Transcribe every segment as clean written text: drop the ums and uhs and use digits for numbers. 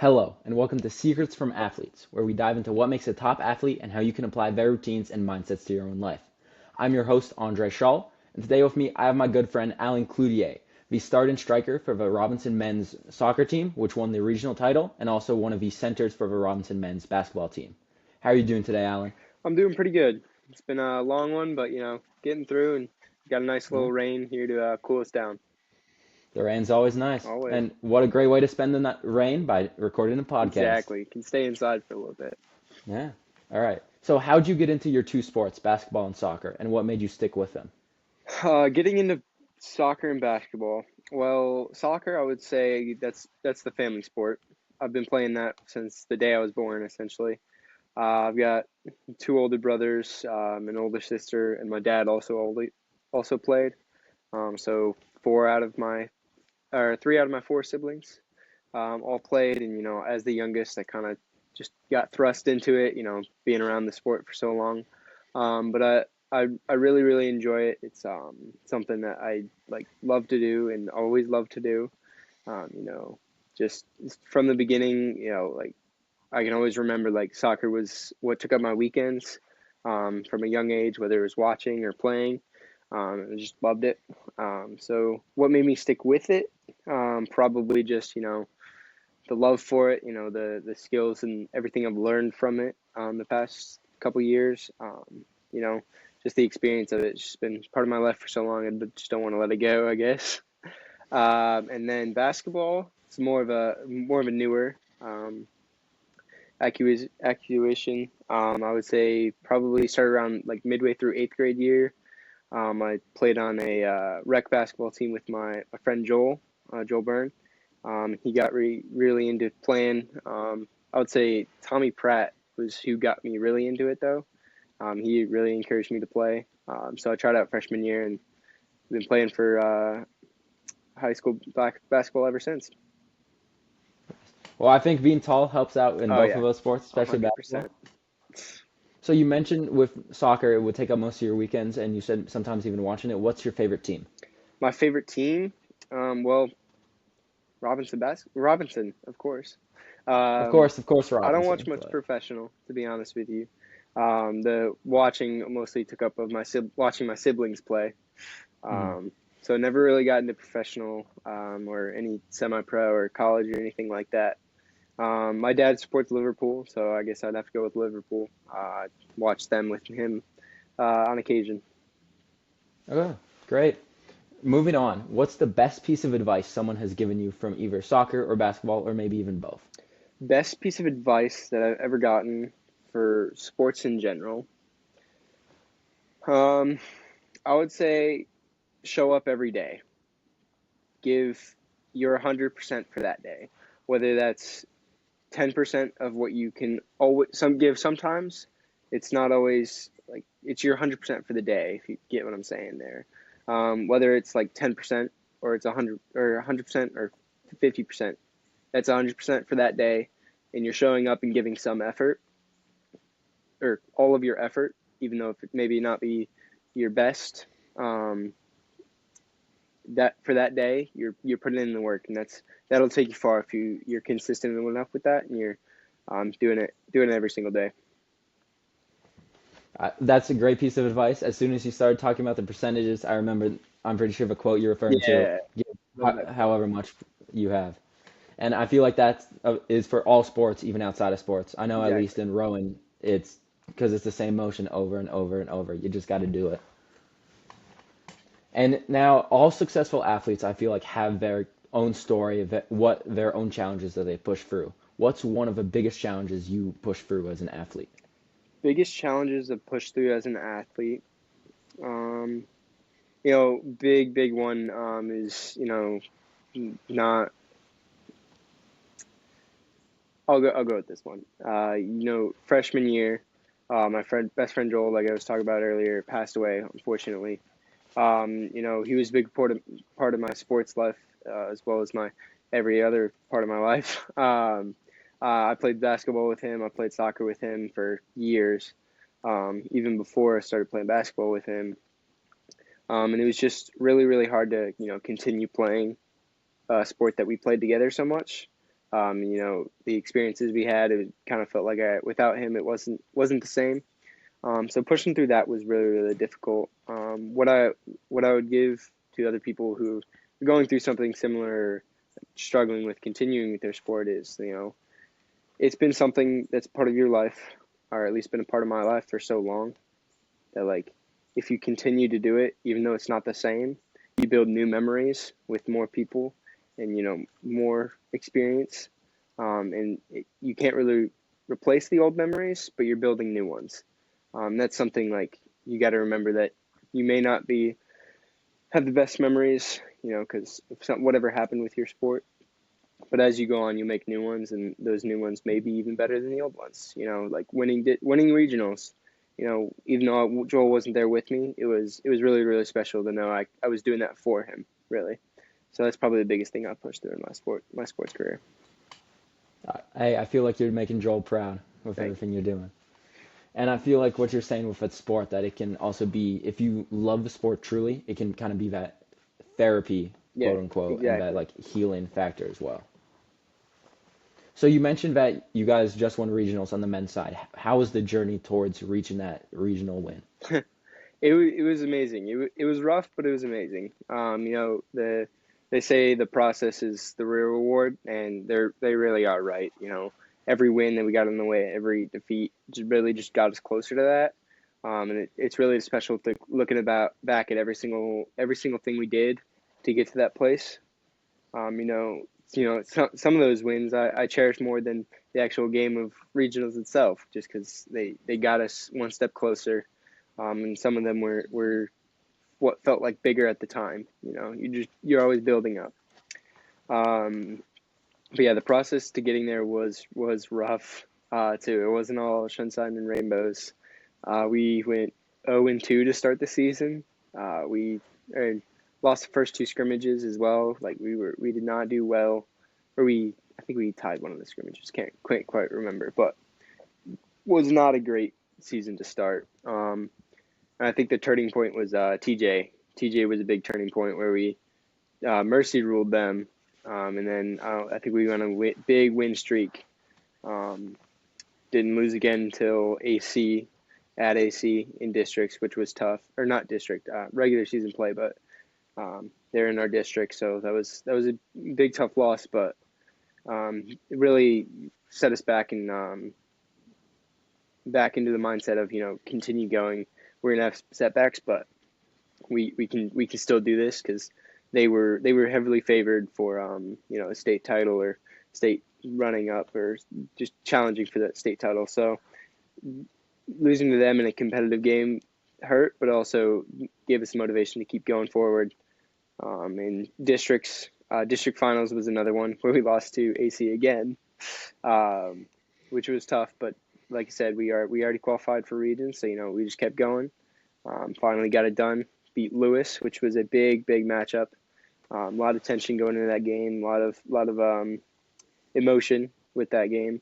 Hello, and welcome to Secrets from Athletes, where we dive into what makes a top athlete and how you can apply their routines and mindsets to your own life. I'm your host, Andre Schall, and today with me I have my good friend Alan Cloutier, the starting striker for the Robinson men's soccer team, which won the regional title, and also one of the centers for the Robinson men's basketball team. How are you doing today, Alan? I'm doing pretty good. It's been a long one, but getting through and got a nice Yeah, little rain here to cool us down. the rain's always nice, Always. and what a great way to spend the rain by recording a podcast. Exactly. Can stay inside for a little bit. Yeah. All right. So, how'd you get into your two sports, basketball and soccer, and what made you stick with them? Getting into soccer and basketball. Well, soccer, I would say that's the family sport. I've been playing that since the day I was born, essentially. I've got two older brothers, an older sister, and my dad also played. So three out of my four siblings all played, and as the youngest, I kind of just got thrust into it, being around the sport for so long. But I really really enjoy it. It's something that I like love to do and always love to do. Um, you know, just from the beginning, like I can always remember like soccer was what took up my weekends from a young age, whether it was watching or playing. I just loved it. So what made me stick with it? Probably just the love for it, the skills and everything I've learned from it the past couple years. You know, just the experience of it. It's just been part of my life for so long, and just don't want to let it go, I guess. And then basketball, it's more of a newer acquisition. I would say probably started around like midway through eighth grade year. I played on a rec basketball team with my friend Joel, Joel Byrne. He got really into playing. I would say Tommy Pratt was who got me really into it, though. He really encouraged me to play. So I tried out freshman year and been playing for high school basketball ever since. Well, I think being tall helps out in Oh both of yeah, those sports, especially basketball. 100%. So you mentioned with soccer, it would take up most of your weekends, and you said sometimes even watching it. What's your favorite team? My favorite team, well, Robinson, of course. Um, Of course, I don't watch Robinson. much But professional, to be honest with you. The watching mostly took up of watching my siblings play. mhm. Um, so I never really got into professional or any semi-pro or college or anything like that. My dad supports Liverpool, so I guess I'd have to go with Liverpool. Watch them with him on occasion. Okay, great. Moving on. What's the best piece of advice someone has given you from either soccer or basketball, or maybe even both? Best piece of advice that I've ever gotten for sports in general. Um, I would say show up every day. Give your 100% for that day. Whether that's 10% of what you can always give sometimes, it's not always like it's your 100% for the day, if you get what I'm saying there. Whether it's like 10% or it's 100% or 50%, that's 100% for that day, and you're showing up and giving some effort or all of your effort, even though if it maybe not be your best. Um, that for that day, you're putting in the work, and that'll take you far if you're consistent enough with that, and you're doing it every single day. That's a great piece of advice. As soon as you started talking about the percentages, I remember, I'm pretty sure the quote you're referring to, Yeah, give love that quote. however much you have. And I feel like that is for all sports, even outside of sports. I know at least Exactly. in rowing, it's because it's the same motion over and over and over. You just got to do it. And now all successful athletes, I feel like, have their own story of what their own challenges that they push through. What's one of the biggest challenges you push through as an athlete? Biggest challenges to push through as an athlete. Um, big one is not. I'll go with this one. Freshman year, my best friend Joel, like I was talking about earlier, passed away unfortunately. He was a big part of my sports life, as well as my every other part of my life. I played basketball with him. I played soccer with him for years, even before I started playing basketball with him. And it was just really, really hard to continue playing a sport that we played together so much. The experiences we had, it kind of felt like without him, it wasn't the same. So pushing through that was really, really difficult. What I would give to other people who are going through something similar, or struggling with continuing with their sport is, it's been something that's part of your life, or at least been a part of my life for so long that, like, if you continue to do it, even though it's not the same, you build new memories with more people and, more experience. You can't really replace the old memories, but you're building new ones. That's something, like, you got to remember that you may not have the best memories, because whatever happened with your sport. But as you go on, you make new ones, and those new ones may be even better than the old ones. Like winning regionals. Even though Joel wasn't there with me, it was really, really special to know I was doing that for him, really. So that's probably the biggest thing I pushed through in my sports career. I feel like you're making Joel proud with Thank everything you're doing. And I feel like what you're saying with that sport, that it can also be, if you love the sport truly, it can kind of be that therapy, you. Yeah, quote unquote, and that exactly. like healing factor as well. So you mentioned that you guys just won regionals on the men's side. How was the journey towards reaching that regional win? It was amazing. It was rough, but it was amazing. They say the process is the real reward, and they really are right. Every win that we got on the way, every defeat, just got us closer to that. And it's really special to looking back at every single thing we did to get to that place. Some of those wins I cherish more than the actual game of regionals itself, just because they got us one step closer. And some of them were what felt like bigger at the time. You're always building up. Um, but yeah, the process to getting there was rough too. It wasn't all sunshine and rainbows. We went 0-2 to start the season. We lost the first two scrimmages as well. Like, we did not do well, or I think we tied one of the scrimmages. Can't quite remember, but was not a great season to start. And I think the turning point was TJ. TJ was a big turning point where we mercy ruled them, and then I think we went on a big win streak. Um, didn't lose again until at AC in districts, which was tough, or not district, regular season play, but they're in our district, so that was a big tough loss, but it really set us back into the mindset of continue going. We're gonna have setbacks, but we can still do this, because they were heavily favored for a state title, or state running up, or just challenging for that state title. So losing to them in a competitive game hurt, but also gave us motivation to keep going forward. And district finals was another one where we lost to AC again, which was tough. But like I said, we already qualified for regions, so we just kept going. Finally got it done. Beat Lewis, which was a big matchup. A lot of tension going into that game. A lot of emotion with that game.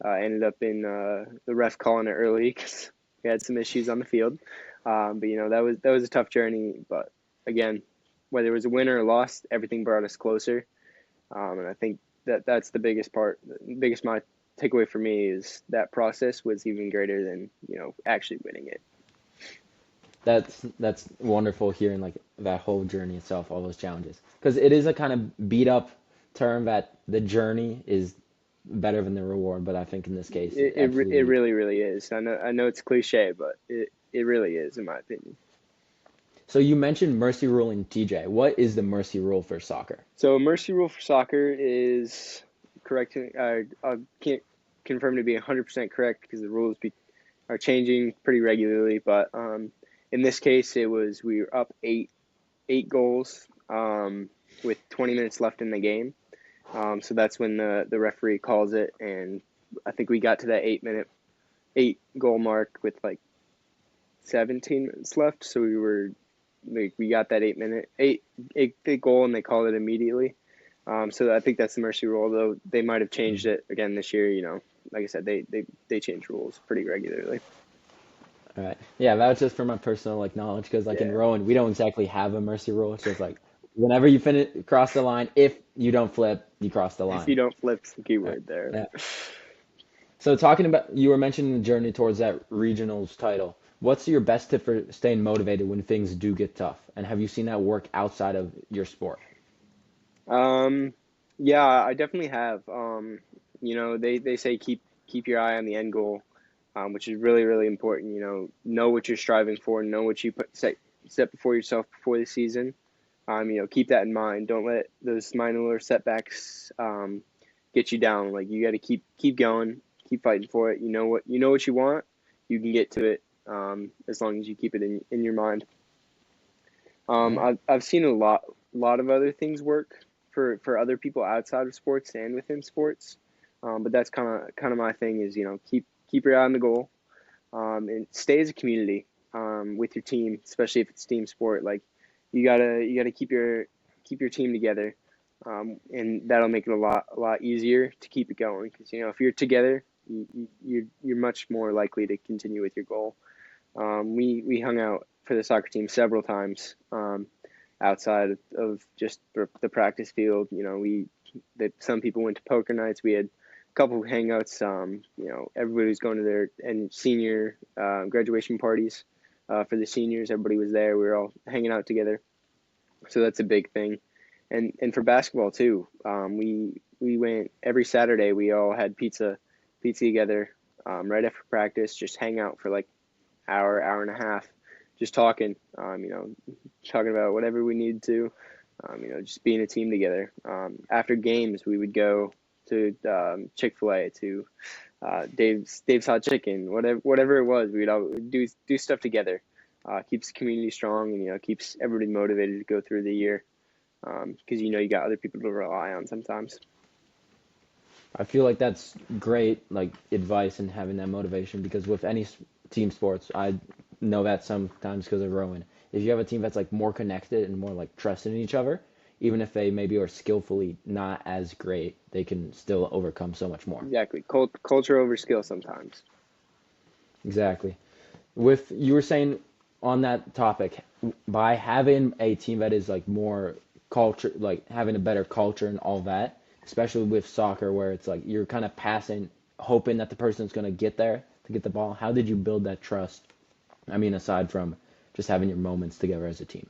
Ended up in the ref calling it early because we had some issues on the field. But that was a tough journey. But again, whether it was a win or a loss, everything brought us closer. And I think that's the biggest part. The biggest my takeaway for me is that process was even greater than actually winning it. That's wonderful hearing like that whole journey itself, all those challenges, because it is a kind of beat up term that the journey is better than the reward, but I think in this case it It absolutely. really, really is. I know it's cliche, but it really is, in my opinion. So you mentioned mercy rule in TJ. What is the mercy rule for soccer? So mercy rule for soccer is correct. I can't confirm to be 100% correct, because the rules are changing pretty regularly. But in this case, we were up eight goals with 20 minutes left in the game. So that's when the referee calls it, and I think we got to that 8 goal mark with like 17 minutes left. So we got that 8 goal, and they called it immediately. So I think that's the mercy rule, though they might have changed it again this year. Like I said, they change rules pretty regularly. All right. Yeah, that was just for my personal like knowledge, because like in Yeah. Rowan, we don't exactly have a mercy rule. It's just like Whenever you finish cross the line, if you don't flip, you cross the If line. you don't flip, it's the key All right. word there. Yeah. So talking about, you were mentioning the journey towards that regionals title. What's your best tip for staying motivated when things do get tough? And have you seen that work outside of your sport? Um, yeah, I definitely have. They say keep your eye on the end goal, which is really, really important. Know what you're striving for, know what you set before yourself before the season. Keep that in mind. Don't let those minor setbacks get you down. Like you got to keep going, keep fighting for it. You know what you want. You can get to it as long as you keep it in your mind. All right. I've seen a lot of other things work for other people outside of sports and within sports, but that's kind of my thing is keep your eye on the goal, and stay as a community with your team, especially if it's team sport. Like you gotta keep your team together, and that'll make it a lot easier to keep it going. Because if you're together, you're much more likely to continue with your goal. We hung out for the soccer team several times outside of just the practice field. That some people went to poker nights. We had a couple of hangouts. Everybody was going to their and senior graduation parties for the seniors. Everybody was there. We were all hanging out together. So that's a big thing. And for basketball too. We went every Saturday. We all had pizza together right after practice. Just hang out for like hour and a half, just talking, talking about whatever we needed to, just being a team together. After games, we would go to Chick-fil-A, to Dave's Hot Chicken, whatever it was. We'd all do stuff together. Keeps the community strong, and keeps everybody motivated to go through the year. Because you got other people to rely on sometimes. I feel like that's great, like advice and having that motivation because with any team sports, I know that sometimes because of Rowan. If you have a team that's like more connected and more like trusted in each other, even if they maybe are skillfully not as great, they can still overcome so much more. Exactly, culture over skill sometimes. Exactly. With you were saying on that topic, by having a team that is like more culture, like having a better culture and all that, especially with soccer where it's like you're kind of passing, hoping that the person's going to get there to get the ball. How did you build that trust? I mean, aside from just having your moments together as a team.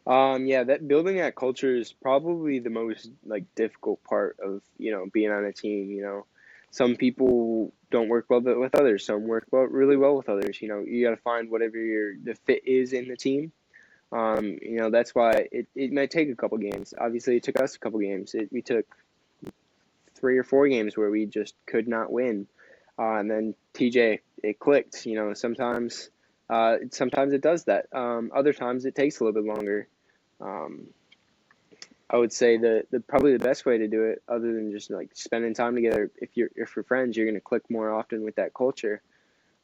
Yeah, that building that culture is probably the most like difficult part of being on a team. Some people don't work well with others. Some work really well with others. You got to find whatever the fit is in the team. That's why it might take a couple games. Obviously, it took us a couple games. We took 3 or 4 games where we just could not win, and then TJ, it clicked. Sometimes it does that. Other times it takes a little bit longer. Um, I would say the probably the best way to do it, other than just like spending time together, if you're friends, you're gonna click more often with that culture.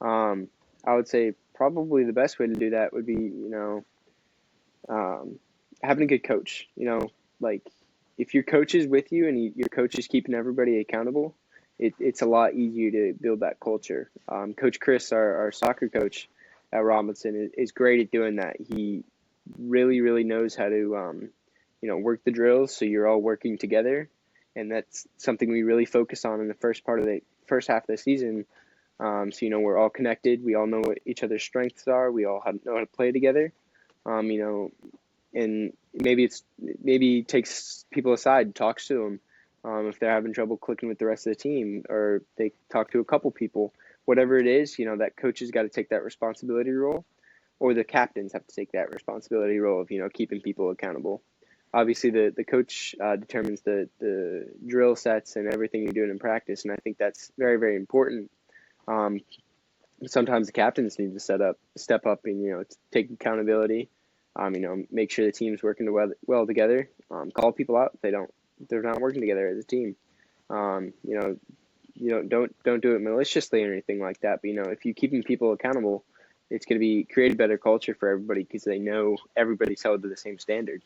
Um, I would say probably the best way to do that would be um, having a good coach. Like if your coach is with you and your coach is keeping everybody accountable, it's a lot easier to build that culture. Coach Chris, our soccer coach at Robinson, is great at doing that. He really, really knows how to work the drills so you're all working together, and that's something we really focus on in the first half of the season. So we're all connected. We all know what each other's strengths are. We all know how to play together. Um, you know, and maybe takes people aside, talks to them if they're having trouble clicking with the rest of the team, or they talk to a couple people. Whatever it is, that coach has got to take that responsibility role, or the captains have to take that responsibility role of keeping people accountable. Obviously, the coach determines the drill sets and everything you're doing in practice, and I think that's very, very important. Um, Sometimes the captains need to step up, and take accountability. Make sure the team's working well together. Call people out if they're not working together as a team. Um, you know, don't do it maliciously or anything like that. But if you're keeping people accountable, it's going to be create a better culture for everybody because they know everybody's held to the same standard.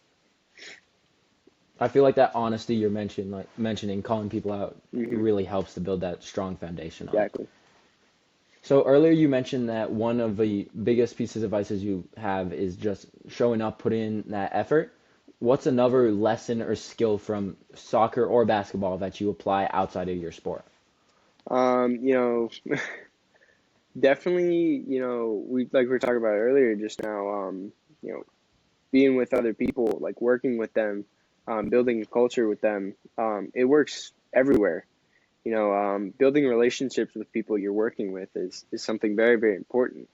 I feel like that honesty you're mentioning, calling people out, Hmm. really helps to build that strong foundation on it. Exactly. So earlier you mentioned that one of the biggest pieces of advice you have is just showing up, putting in that effort. what's another lesson or skill from soccer or basketball that you apply outside of your sport? You know, definitely, we like we were talking about earlier just now, you know, being with other people, like working with them, building a culture with them, it works everywhere. Building relationships with people you're working with is something very, very important.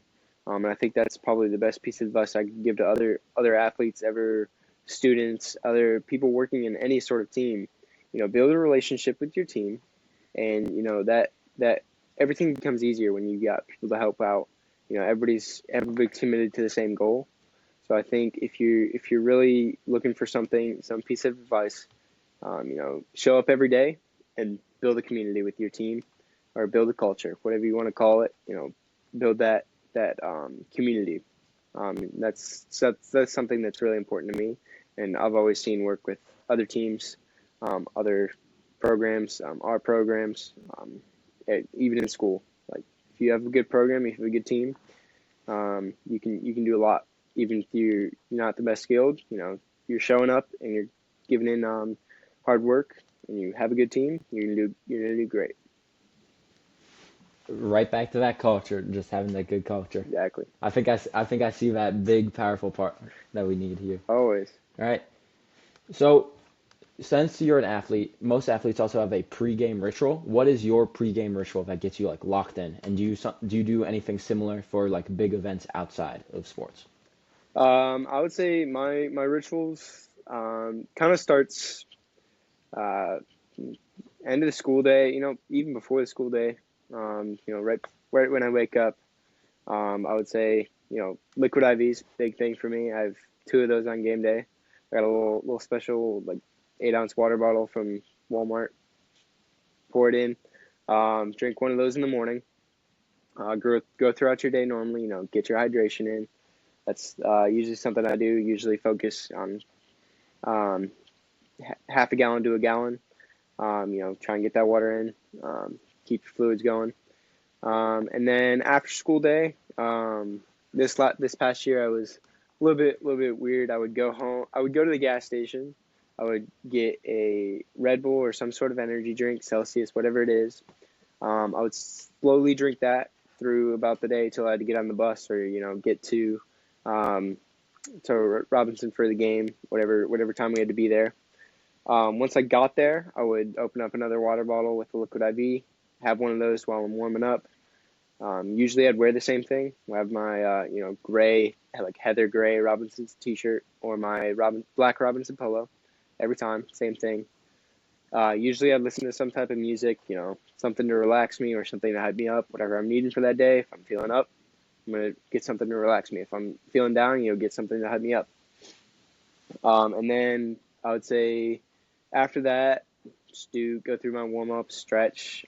And I think that's probably the best piece of advice I could give to other athletes, ever students, other people working in any sort of team. Build a relationship with your team, and that everything becomes easier when you got people to help out. Everybody's committed to the same goal. So I think if you're really looking for some piece of advice, show up every day and build a community with your team, or build a culture, whatever you want to call it. Build that community. That's something that's really important to me, and I've always seen work with other teams, other programs, our programs, even in school. Like, if you have a good program, if you have a good team, you can do a lot. Even if you're not the best skilled, you're showing up and you're giving in hard work, and you have a good team, you're gonna do great. Right back to that culture, just having that good culture. Exactly. I think I see that big, powerful part that we need here. Always. All right. So, since you're an athlete, most athletes also have a pregame ritual. What is your pregame ritual that gets you like locked in? And do you do anything similar for like big events outside of sports? I would say my rituals kind of starts uh, end of the school day. Even before the school day. Right when I wake up. I would say liquid IVs, big thing for me. I have two of those on game day. I got a little special, like, 8-ounce water bottle from Walmart. Pour it in. Drink one of those in the morning. Go throughout your day normally. Get your hydration in. That's usually something I do. Usually focus on um, half a gallon to a gallon. Try and get that water in. Keep your fluids going. And then after school day, this past year I was a little bit weird. I would go home. I would go to the gas station. I would get a Red Bull or some sort of energy drink, Celsius, whatever it is. I would slowly drink that through about the day till I had to get on the bus, or get um, to Robinson for the game, whatever time we had to be there. Once I got there, I would open up another water bottle with a liquid IV, have one of those while I'm warming up. Usually I'd wear the same thing. I have my gray, like heather gray Robinson's t-shirt, or my black Robinson polo. Every time, same thing. Usually I'd listen to some type of music, something to relax me or something to hype me up, whatever I'm needing for that day. If I'm feeling up, I'm gonna get something to relax me. If I'm feeling down, get something to hype me up. And then I would say after that, just go through my warm up, stretch,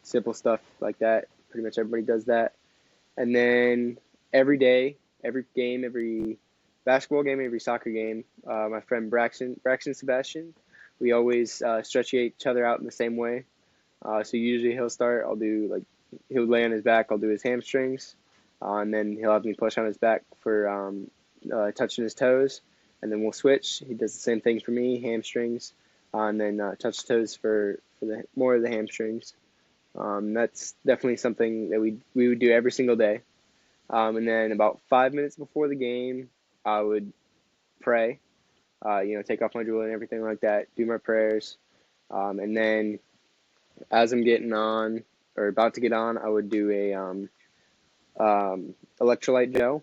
simple stuff like that. Pretty much everybody does that. And then every day, every game, every basketball game, every soccer game, my friend Braxton Sebastian, we always stretch each other out in the same way. So usually he'll start. He'll lay on his back. I'll do his hamstrings, and then he'll have me push on his back for touching his toes, and then we'll switch. He does the same thing for me, hamstrings, and then touch toes for the more of the hamstrings. That's definitely something that we would do every single day. And then about 5 minutes before the game, I would pray. Take off my jewelry and everything like that. Do my prayers, and then as I'm getting on, or about to get on, I would do a electrolyte gel,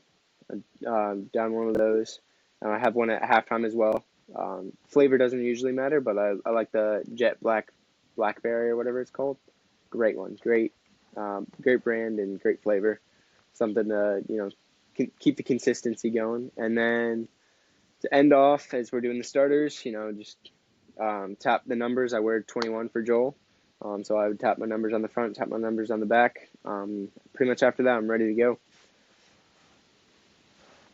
down one of those. I have one at halftime as well. Flavor doesn't usually matter, but I like the Jet Blackberry or whatever it's called. Great one, great brand and great flavor. Something to keep the consistency going. And then to end off, as we're doing the starters, just tap the numbers. I wear 21 for Joel. So I would tap my numbers on the front, tap my numbers on the back. Pretty much after that, I'm ready to go.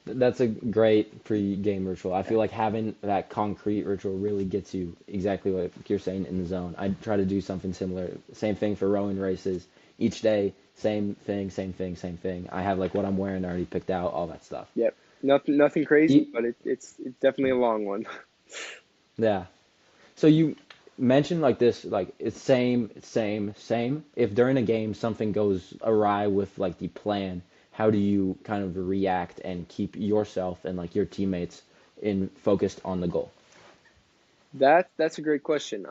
That's a great pre-game ritual. I feel like having that concrete ritual really gets you exactly what you're saying in the zone. I try to do something similar. Same thing for rowing races. Each day, same thing, same thing, same thing. I have like what I'm wearing already picked out, all that stuff. Yep. Nothing crazy, E- but it's definitely a long one. yeah. So you mentioned like this, like it's same, same, same. If during a game something goes awry with like the plan, how do you kind of react and keep yourself and like your teammates in focused on the goal? That's a great question.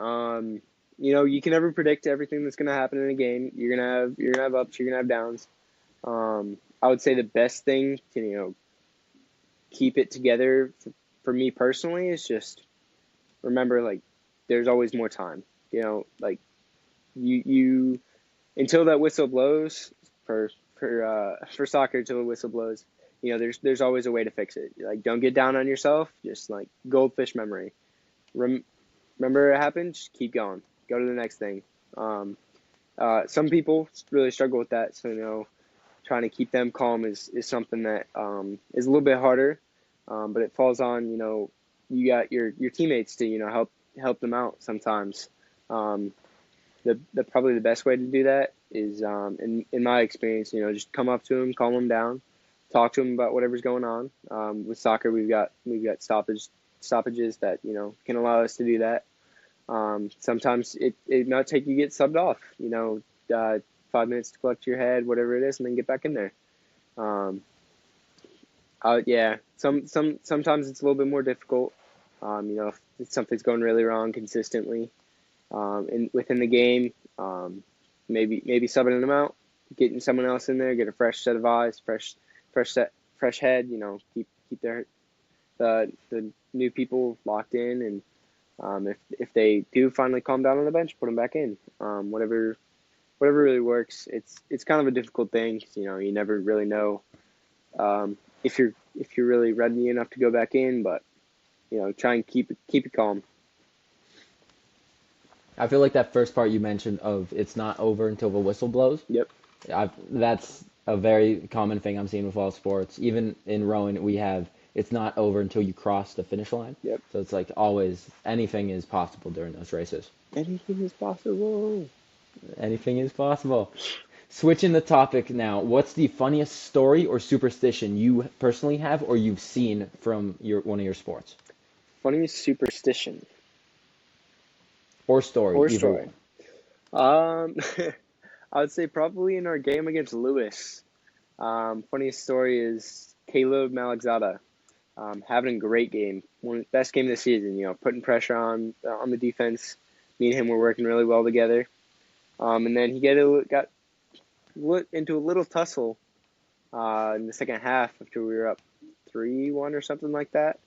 You can never predict everything that's gonna happen in a game. You're gonna have ups, you're gonna have downs. I would say the best thing to keep it together for me personally is just remember like there's always more time. Like you until that whistle blows for for soccer until the whistle blows. There's always a way to fix it. Like don't get down on yourself. Just like goldfish memory. Rem- Remember it happened. Just keep going. Go to the next thing. Um, some people really struggle with that. So trying to keep them calm is something that is a little bit harder. But it falls on you got your teammates to help them out sometimes. Um, the probably the best way to do that is in my experience, just come up to them, calm them down, talk to them about whatever's going on. With soccer, we've got stoppages that can allow us to do that. Sometimes it might take you get subbed off. 5 minutes to collect your head, whatever it is, and then get back in there. Um, yeah, sometimes it's a little bit more difficult. If something's going really wrong consistently, within the game, maybe subbing them out, getting someone else in there, get a fresh set of eyes, fresh head. Keep the new people locked in, and if they do finally calm down on the bench, put them back in. Whatever really works. It's kind of a difficult thing. 'Cause, you never really know if you're really ready enough to go back in, but try and keep it calm. I feel like that first part you mentioned of it's not over until the whistle blows. Yep. That's a very common thing I'm seeing with all sports. Even in rowing, we have it's not over until you cross the finish line. Yep. So it's like always anything is possible during those races. Anything is possible. Anything is possible. Switching the topic now, what's the funniest story or superstition you personally have or you've seen from your one of your sports? Funniest superstition Or story, or either story. one. Um, I would say probably in our game against Lewis. Funniest story is Caleb Malexada having a great game, one of the best game of the season. Putting pressure on the defense. Me and him were working really well together. And then he got into a little tussle in the second half after we were up 3-1 or something like that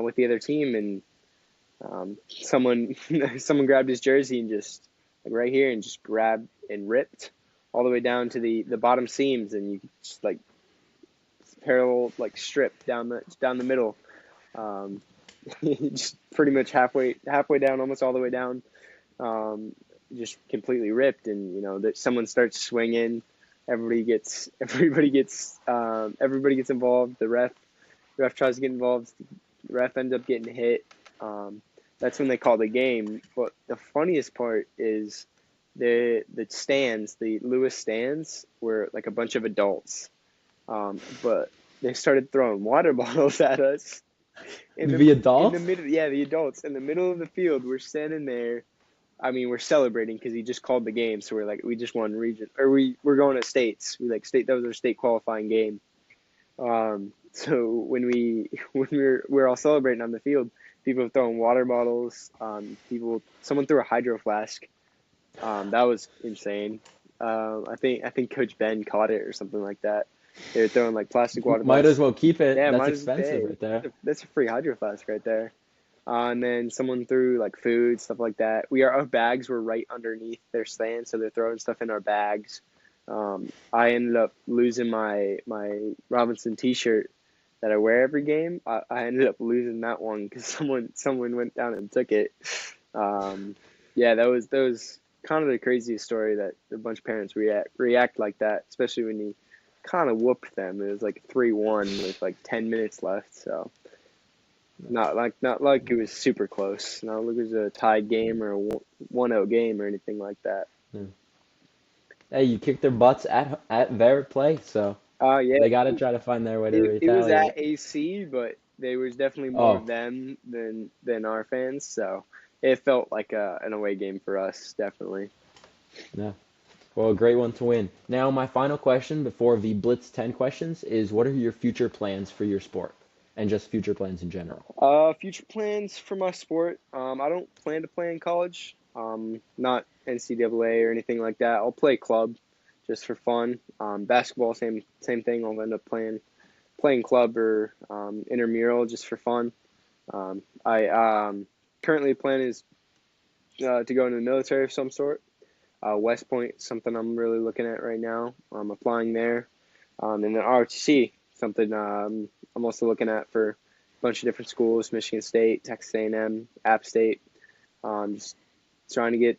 with the other team, and someone someone grabbed his jersey and just like right here and just grabbed and ripped all the way down to the bottom seams, and you could just like parallel like strip down the middle, um, just pretty much halfway down, almost all the way down, um, just completely ripped, and that someone starts swinging, everybody gets involved. The ref tries to get involved. The ref ends up getting hit. Um, that's when they call the game. But the funniest part is the Lewis stands were like a bunch of adults, but they started throwing water bottles at us The in the adults? middle. Yeah, the adults in the middle of the field. We're standing there. I mean, we're celebrating because he just called the game, so we're like, we just won region, or we're going to states. We like state that was our state qualifying game. So when we're all celebrating on the field, people are throwing water bottles. Someone threw a hydro flask. That was insane. I think Coach Ben caught it or something like that. They were throwing like plastic water Might bottles. as well keep it. Yeah, That's might as expensive hey, right there. that's a free hydro flask right there. And then someone threw like food, stuff like that. Our bags were right underneath their stand, so they're throwing stuff in our bags. I ended up losing my Robinson T-shirt that I wear every game. I ended up losing that one because someone went down and took it. Yeah, that was kind of the craziest story that a bunch of parents react like that, especially when you kind of whooped them. It was like 3-1 with like 10 minutes left, so. Not like it was super close. Not like it was a tied game or a 1-0 game or anything like that. Yeah. Hey, you kicked their butts at their place, so Yeah, They got to try to find their way to it was at retaliate. AC, but there was definitely more of Oh, them than our fans, so it felt like an away game for us, definitely. no. Well, a great one to win. Now, my final question before the Blitz 10 questions is what are your future plans for your sport and just future plans in general? Future plans for my sport. I don't plan to play in college. Not NCAA or anything like that. I'll play club just for fun. Basketball, same thing. I'll end up playing club or intramural just for fun. I currently plan is to go into the military of some sort. West Point, something I'm really looking at right now. I'm applying there. And then ROTC, something I'm also looking at for a bunch of different schools: Michigan State, Texas A&M, App State. Just trying to get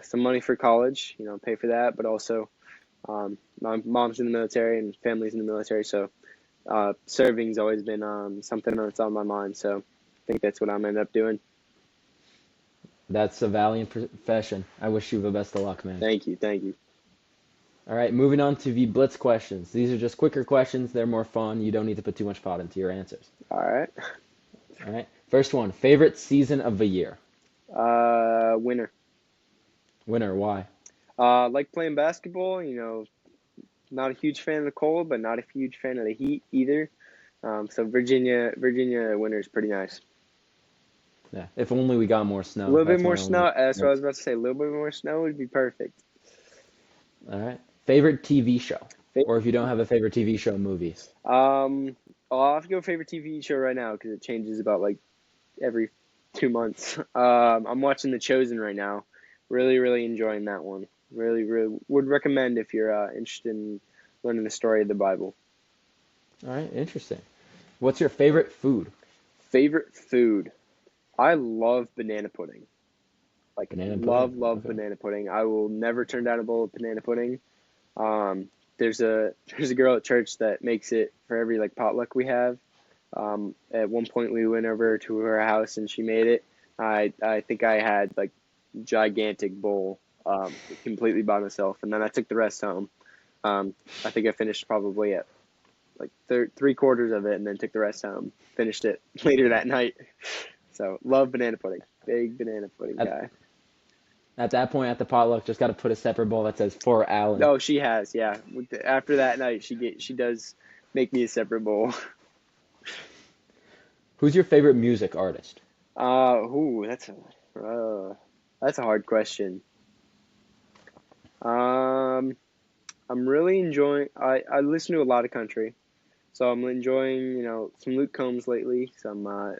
some money for college, pay for that, but also my mom's in the military and family's in the military, so serving's always been something that's on my mind. So I think that's what I'm gonna end up doing. That's a valiant profession. I wish you the best of luck, man. Thank you, thank you. All right, moving on to the Blitz questions. These are just quicker questions. They're more fun. You don't need to put too much thought into your answers. All right. All right. First one, favorite season of the year? Winner. Winter, why? Like playing basketball. Not a huge fan of the cold, but not a huge fan of the heat either. So Virginia winter is pretty nice. Yeah, if only we got more A snow. little bit That's more my only. snow. That's what I was about to say. A little bit more snow would be perfect. All right. Favorite TV show? Or if you don't have a favorite TV show, movies. Um, I'll have to go favorite TV show right now because it changes about like every 2 months. I'm watching The Chosen right now. Really, really enjoying that one. Really, really would recommend if you're interested in learning the story of the Bible. All right, interesting. What's your favorite food? Favorite food. I love banana pudding. Like Banana pudding. love Okay. banana pudding. I will never turn down a bowl of banana pudding. Um, there's a girl at church that makes it for every like potluck we have. At one point we went over to her house and she made it. I think I had like gigantic bowl completely by myself, and then I took the rest home. I think I finished probably at like three quarters of it, and then took the rest home. Finished it later that night. So love banana pudding. Big banana pudding At, guy. at that point, at the potluck, just got to put a separate bowl that says for Alan. Oh, she has, yeah. After that night, she does make me a separate bowl. Who's your favorite music artist? Ooh, that's a hard question. Um, I'm really enjoying. I listen to a lot of country, so I'm enjoying some Luke Combs lately. Some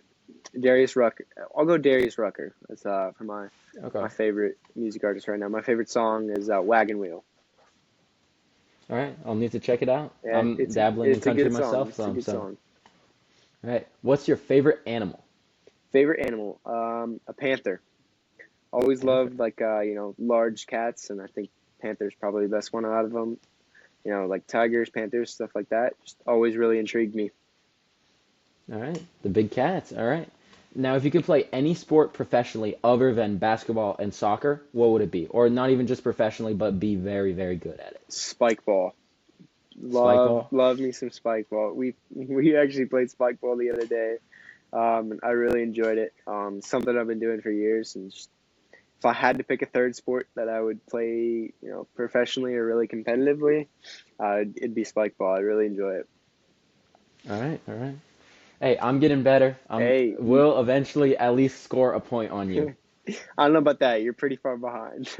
Darius Rucker. I'll go Darius Rucker. That's for Okay. my favorite music artist right now. My favorite song is Wagon Wheel. All right, I'll need to check it out. Yeah, I'm dabbling in it's a country good song. myself, It's a some, good so. song. All right, what's your favorite animal? Favorite animal? A panther. Always Panther. loved like large cats, and I think panther's probably the best one out of them. Like tigers, panthers, stuff like that. Just always really intrigued me. All right, the big cats. All right. Now, if you could play any sport professionally other than basketball and soccer, what would it be? Or not even just professionally, but be very, very good at it. Spike ball. Spike Love ball? love me some spike ball. We actually played spike ball the other day. And I really enjoyed it. Something I've been doing for years, and just, if I had to pick a third sport that I would play, professionally or really competitively, it'd be spike ball. I really enjoy it. All right, all right. Hey, I'm getting better. Hey, Will eventually at least score a point on you. I don't know about that. You're pretty far behind.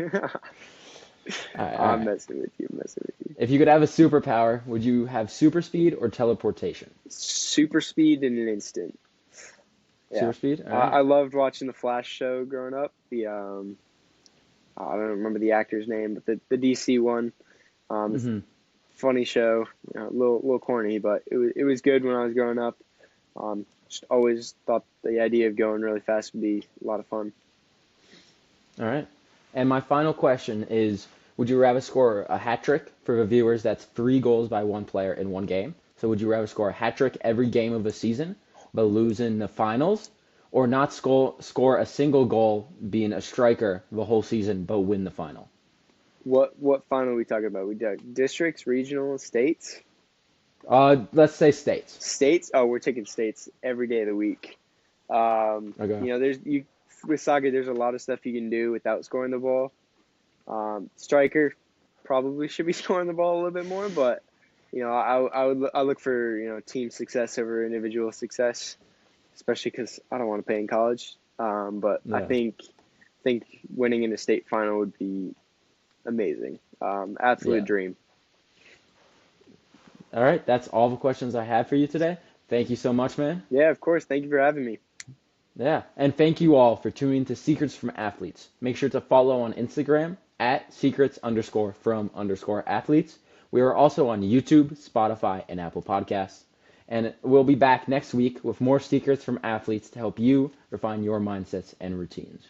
All right, all I'm right. messing with you. I'm messing with you. If you could have a superpower, would you have super speed or teleportation? Super speed in an instant. Super Yeah. speed? All I right. loved watching the Flash show growing up. I don't remember the actor's name, but the DC one. It's Mm-hmm. a funny show. A little corny, but it was good when I was growing up. Just always thought the idea of going really fast would be a lot of fun. All right. And my final question is, would you rather score a hat trick for the viewers? That's 3 goals by one player in one game. So would you rather score a hat trick every game of the season, but lose in the finals, or not score a single goal being a striker the whole season, but win the final? What final are we talking about? We got districts, regional, states. Let's say states. States? Oh, we're taking states every day of the week. Okay. There's you with soccer. There's a lot of stuff you can do without scoring the ball. Striker probably should be scoring the ball a little bit more, but I look for team success over individual success, especially because I don't want to play in college. But I Yeah. think winning in a state final would be amazing. Absolute Yeah. dream. All right. That's all the questions I have for you today. Thank you so much, man. Yeah, of course. Thank you for having me. Yeah. And thank you all for tuning to Secrets from Athletes. Make sure to follow on Instagram at secrets_from_athletes. We are also on YouTube, Spotify, and Apple Podcasts. And we'll be back next week with more secrets from athletes to help you refine your mindsets and routines.